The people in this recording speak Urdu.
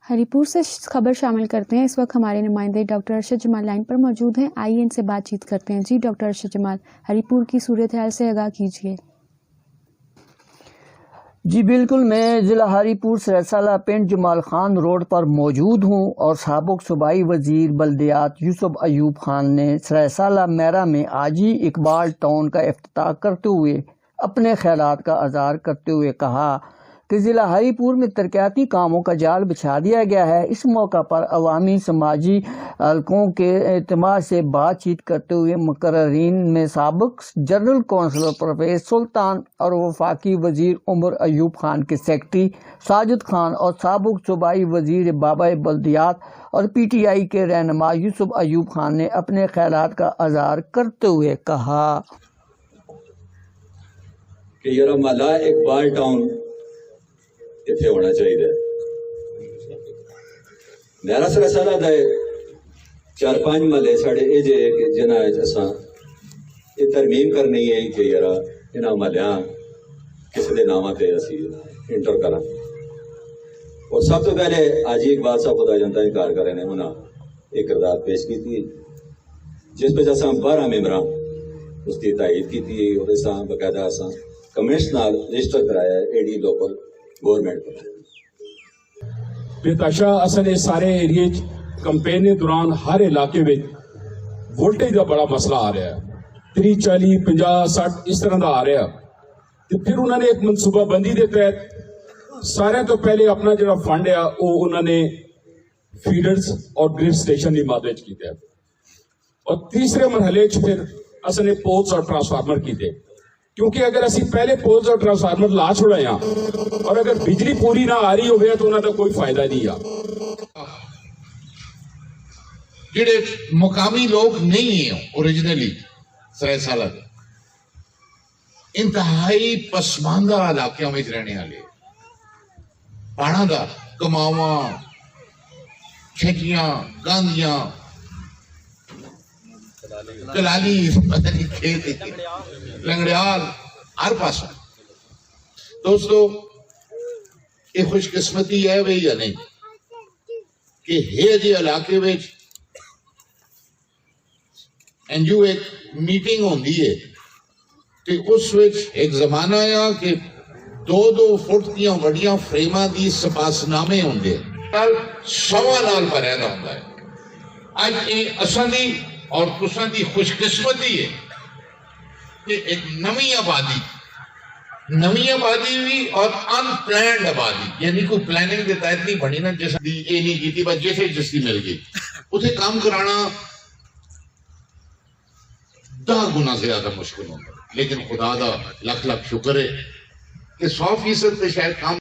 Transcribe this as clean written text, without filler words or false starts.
ہری پور سے خبر شامل کرتے ہیں۔ اس وقت ہمارے نمائندے ڈاکٹر ارشد جمال لائن پر موجود ہیں، آئیے ان سے بات چیت کرتے ہیں۔ جی ڈاکٹر ارشد جمال، ہری پور کی صورتحال سے آگاہ کیجیے۔ جی بالکل، میں ضلع ہری پور سرسالہ پنڈ جمال خان روڈ پر موجود ہوں اور سابق صوبائی وزیر بلدیات یوسف ایوب خان نے سرسالہ میرا میں آج ہی اقبال ٹاؤن کا افتتاح کرتے ہوئے اپنے خیالات کا اظہار کرتے ہوئے کہا کہ ضلع ہری پور میں ترقیاتی کاموں کا جال بچھا دیا گیا ہے۔ اس موقع پر عوامی سماجی حلقوں کے اعتماد سے بات چیت کرتے ہوئے مقررین میں سابق جنرل کونسلر پرویز سلطان اور وفاقی وزیر عمر ایوب خان کے سیکرٹری ساجد خان اور سابق صوبائی وزیر بابا بلدیات اور پی ٹی آئی کے رہنما یوسف ایوب خان نے اپنے خیالات کا اظہار کرتے ہوئے کہا کہ یہ مالا اقبال ٹاؤن اتنے ہونا چاہیے۔ میرا سرسالہ دے 4-5 محلے ساڑے یہ جے کہ جنہاں اساں یہ ترمیم کرنی ہے کہ یار انہاں محلیاں کسی دے نامہ تے اسی انٹر کراں۔ اور سب تو پہلے آج اقبال صاحب خدا جانتا انکار کرے نے انہاں ایک کردار پیش کی تھی جس پہ اساں 12 ممبراں اس کی تائید کی تھی اور اساں باقاعدہ اساں کمنٹس نال رجسٹر کرایا ہے ایڈی لوکل گورنمنٹ بے تاشا اصل اس سارے ایریے کمپین کے دوران ہر علاقے میں وولٹیج کا بڑا مسئلہ آ رہا ہے، 30 40 50 60 اس طرح کا آ رہا ہے۔ تو پھر انہوں نے ایک منصوبہ بندی کے تحت سارے تو پہلے اپنا جڑا فنڈ ہے وہ انہوں نے فیڈرز اور گرڈ اسٹیشن کی مدد کی ہے، اور تیسرے مرحلے پھر اصل نے پولز اور ٹرانسفارمر کیتے، کیونکہ اگر اسی پہلے پولز اور ٹرانسفارمر لا چھوڑے ہاں اور اگر بجلی پوری نہ آ رہی ہوئے تو انہوں کا کوئی فائدہ نہیں ہے۔ جڑے مقامی لوگ نہیں ہیں اوریجنلی سرسالہ انتہائی پسماندہ علاقوں میں رہنے والے پہاڑاں دا کماواں چھجیاں گاندیاں کلالی پتہ نہیں کھیت لنگڑیال ہر پاسا۔ دوستو یہ خوش قسمتی ہے وہی یا نہیں کہ ہے جی علاقے میں انجو ایک میٹنگ ہوندی ہے تو اس وچ ایک زمانہ آیا کہ 2-2 فٹ دیاں وڈیاں فریماں دی سپاسنامے ہوندے کل 100 نال بھریا ہوندا ہے۔ اج یہ اساں دی اور تساں دی خوش قسمتی ہے کہ ایک نویں آبادی بھی اور ان پلانڈ آبادی، یعنی کوئی پلاننگ کے تحت نہیں بنی نا، جیسا یہ نہیں کی تھی بس جیسے جستی مل گئی اسے کام کرانا 10 گنا زیادہ مشکل ہوتا، لیکن خدا دا لکھ لکھ شکر ہے کہ 100% شاید کام